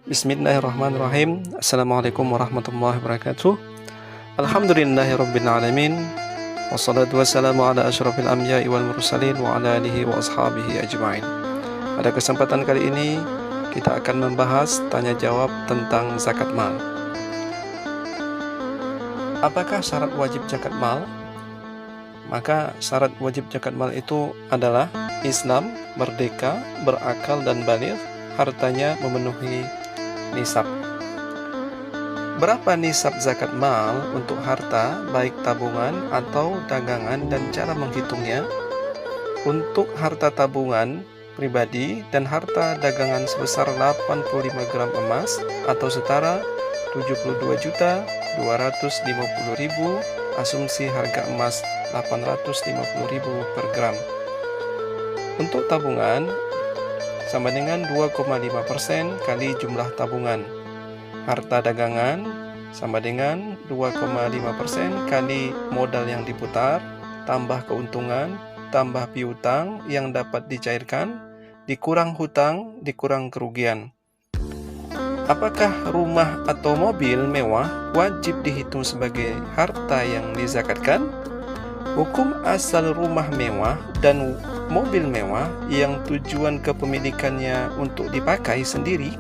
Bismillahirrahmanirrahim. Assalamualaikum warahmatullahi wabarakatuh. Alhamdulillahirabbil alamin. Wassalatu wassalamu ala asyrafil anbiya'i wal mursalin wa ala alihi wa ashabihi ajma'in. Pada kesempatan kali ini kita akan membahas tanya jawab tentang zakat mal. Apakah syarat wajib zakat mal? Maka syarat wajib zakat mal itu adalah Islam, merdeka, berakal dan baligh, hartanya memenuhi nisab. Berapa nisab zakat mal untuk harta baik tabungan atau dagangan dan cara menghitungnya? Untuk harta tabungan pribadi dan harta dagangan sebesar 85 gram emas atau setara 72.250.000, asumsi harga emas 850.000 per gram. Untuk tabungan sama dengan 2,5% kali jumlah tabungan. Harta dagangan sama dengan 2,5% kali modal yang diputar, tambah keuntungan, tambah piutang yang dapat dicairkan, dikurang hutang, dikurang kerugian. Apakah rumah atau mobil mewah wajib dihitung sebagai harta yang dizakatkan? Hukum asal rumah mewah dan mobil mewah yang tujuan kepemilikannya untuk dipakai sendiri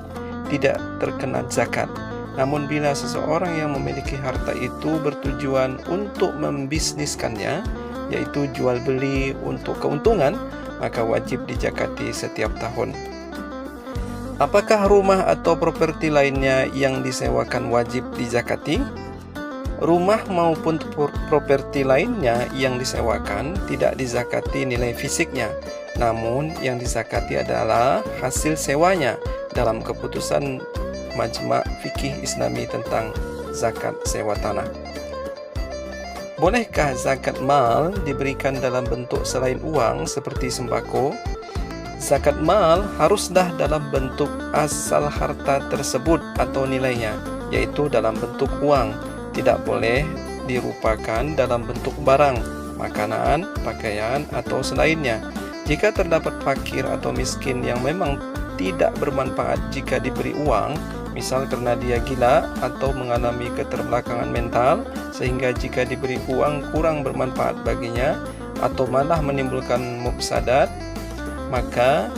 tidak terkena zakat. Namun bila seseorang yang memiliki harta itu bertujuan untuk membisniskannya, yaitu jual beli untuk keuntungan, maka wajib dizakati setiap tahun. Apakah rumah atau properti lainnya yang disewakan wajib dizakati? Rumah maupun properti lainnya yang disewakan tidak dizakati nilai fisiknya, namun yang dizakati adalah hasil sewanya dalam keputusan Majma' Fikih Islami tentang zakat sewa tanah. Bolehkah zakat mal diberikan dalam bentuk selain uang seperti sembako? Zakat mal haruslah dalam bentuk asal harta tersebut atau nilainya, yaitu dalam bentuk uang. Tidak boleh dirupakan dalam bentuk barang, makanan, pakaian, atau selainnya. Jika terdapat fakir atau miskin yang memang tidak bermanfaat jika diberi uang, misal karena dia gila atau mengalami keterbelakangan mental, sehingga jika diberi uang kurang bermanfaat baginya, atau malah menimbulkan mufsadat, maka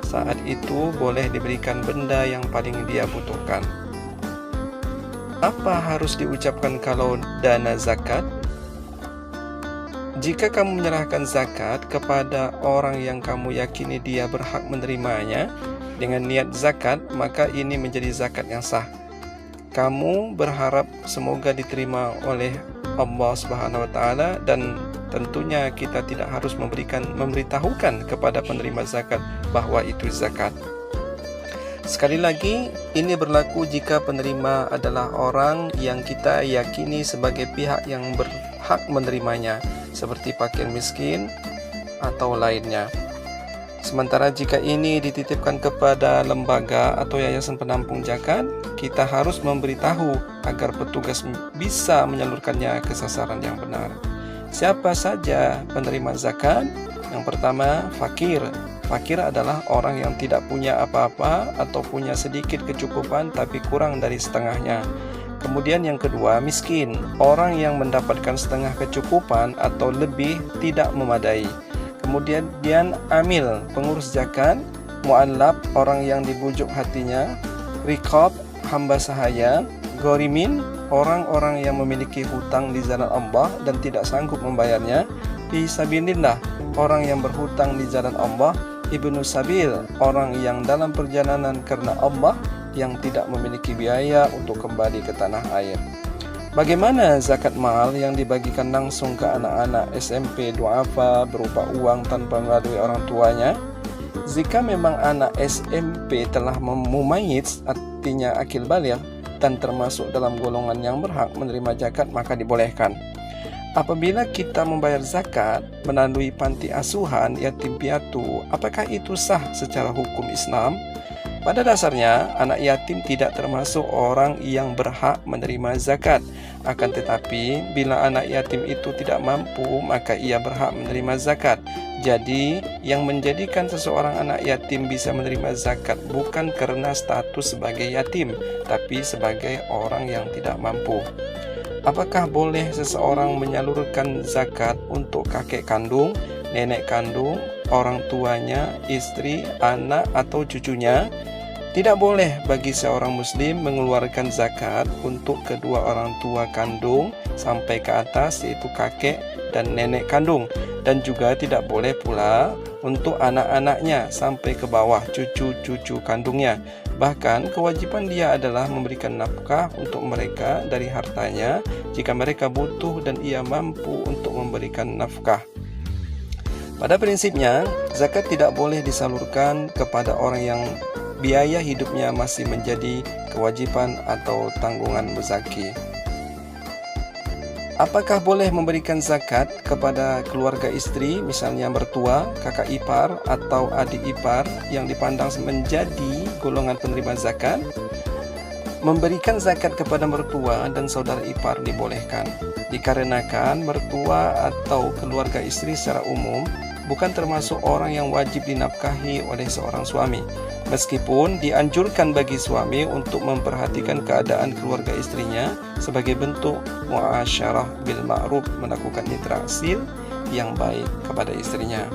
saat itu boleh diberikan benda yang paling dia butuhkan. Apa harus diucapkan kalau dana zakat? Jika kamu menyerahkan zakat kepada orang yang kamu yakini dia berhak menerimanya dengan niat zakat, maka ini menjadi zakat yang sah. Kamu berharap semoga diterima oleh Allah Subhanahu wa taala, dan tentunya kita tidak harus memberitahukan kepada penerima zakat bahwa itu zakat. Sekali lagi, ini berlaku jika penerima adalah orang yang kita yakini sebagai pihak yang berhak menerimanya, seperti fakir miskin atau lainnya. Sementara jika ini dititipkan kepada lembaga atau yayasan penampung zakat, kita harus memberitahu agar petugas bisa menyalurkannya ke sasaran yang benar. Siapa saja penerima zakat? Yang pertama, fakir. Fakir adalah orang yang tidak punya apa-apa atau punya sedikit kecukupan tapi kurang dari setengahnya. Kemudian yang kedua, miskin. Orang yang mendapatkan setengah kecukupan atau lebih tidak memadai. Kemudian amil, pengurus zakat. Mu'allab, orang yang dibujuk hatinya. Riqab, hamba sahaya. Ghorimin, orang-orang yang memiliki hutang di jalan Allah dan tidak sanggup membayarnya. Fi sabilillah, orang yang berhutang di jalan Allah. Ibnu Sabil, orang yang dalam perjalanan karena Allah yang tidak memiliki biaya untuk kembali ke tanah air. Bagaimana zakat mal yang dibagikan langsung ke anak-anak SMP du'afa berupa uang tanpa melalui orang tuanya? Jika memang anak SMP telah memayyiz, artinya akil baligh, dan termasuk dalam golongan yang berhak menerima zakat, maka dibolehkan. Apabila kita membayar zakat melalui panti asuhan yatim piatu, apakah itu sah secara hukum Islam? Pada dasarnya, anak yatim tidak termasuk orang yang berhak menerima zakat. Akan tetapi, bila anak yatim itu tidak mampu, maka ia berhak menerima zakat. Jadi, yang menjadikan seseorang anak yatim bisa menerima zakat bukan karena status sebagai yatim, tapi sebagai orang yang tidak mampu. Apakah boleh seseorang menyalurkan zakat untuk kakek kandung, nenek kandung, orang tuanya, istri, anak, atau cucunya? Tidak boleh bagi seorang muslim mengeluarkan zakat untuk kedua orang tua kandung sampai ke atas, yaitu kakek dan nenek kandung, dan juga tidak boleh pula untuk anak-anaknya sampai ke bawah, cucu-cucu kandungnya. Bahkan kewajiban dia adalah memberikan nafkah untuk mereka dari hartanya jika mereka butuh dan ia mampu untuk memberikan nafkah. Pada prinsipnya, zakat tidak boleh disalurkan kepada orang yang biaya hidupnya masih menjadi kewajiban atau tanggungan muzaki. Apakah boleh memberikan zakat kepada keluarga istri, misalnya mertua, kakak ipar, atau adik ipar yang dipandang menjadi golongan penerima zakat? Memberikan zakat kepada mertua dan saudara ipar dibolehkan, dikarenakan mertua atau keluarga istri secara umum bukan termasuk orang yang wajib dinafkahi oleh seorang suami. Meskipun dianjurkan bagi suami untuk memperhatikan keadaan keluarga istrinya sebagai bentuk muasyarah bil ma'ruf, melakukan interaksi yang baik kepada istrinya.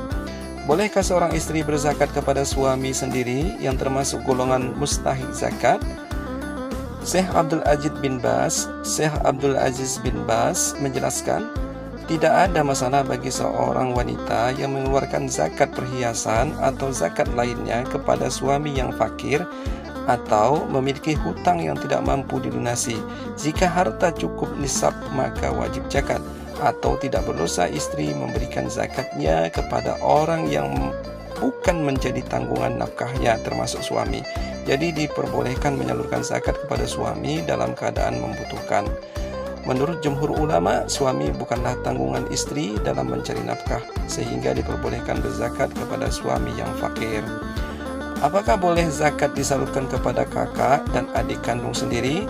Bolehkah seorang istri berzakat kepada suami sendiri yang termasuk golongan mustahik zakat? Syekh Abdul Aziz bin Baz menjelaskan, tidak ada masalah bagi seorang wanita yang mengeluarkan zakat perhiasan atau zakat lainnya kepada suami yang fakir atau memiliki hutang yang tidak mampu dilunasi. Jika harta cukup nisab maka wajib zakat, atau tidak berdosa istri memberikan zakatnya kepada orang yang bukan menjadi tanggungan nafkahnya termasuk suami. Jadi diperbolehkan menyalurkan zakat kepada suami dalam keadaan membutuhkan. Menurut jumhur ulama, suami bukanlah tanggungan istri dalam mencari nafkah, sehingga diperbolehkan berzakat kepada suami yang fakir. Apakah boleh zakat disalurkan kepada kakak dan adik kandung sendiri?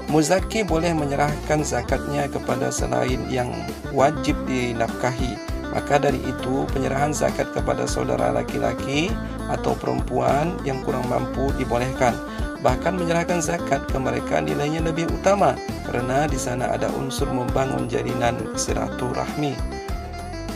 Muzaki boleh menyerahkan zakatnya kepada selain yang wajib dinafkahi. Maka dari itu, penyerahan zakat kepada saudara laki-laki atau perempuan yang kurang mampu dibolehkan. Bahkan menyerahkan zakat ke mereka nilainya lebih utama karena di sana ada unsur membangun jalinan silaturahmi.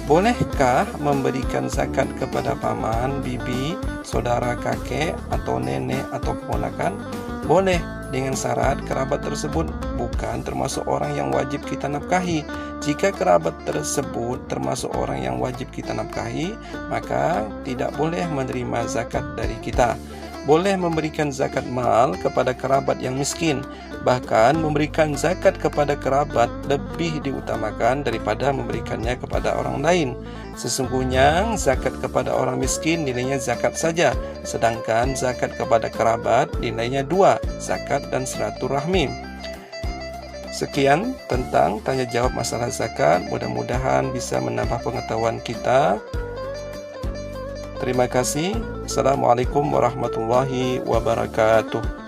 Bolehkah memberikan zakat kepada paman, bibi, saudara kakek atau nenek atau keponakan? Boleh, dengan syarat kerabat tersebut bukan termasuk orang yang wajib kita nafkahi. Jika kerabat tersebut termasuk orang yang wajib kita nafkahi, maka tidak boleh menerima zakat dari kita. Boleh memberikan zakat mal kepada kerabat yang miskin. Bahkan memberikan zakat kepada kerabat lebih diutamakan daripada memberikannya kepada orang lain. Sesungguhnya zakat kepada orang miskin nilainya zakat saja, sedangkan zakat kepada kerabat nilainya 2, zakat dan silaturahmi. Sekian tentang tanya jawab masalah zakat. Mudah-mudahan bisa menambah pengetahuan kita. Terima kasih. Assalamualaikum warahmatullahi wabarakatuh.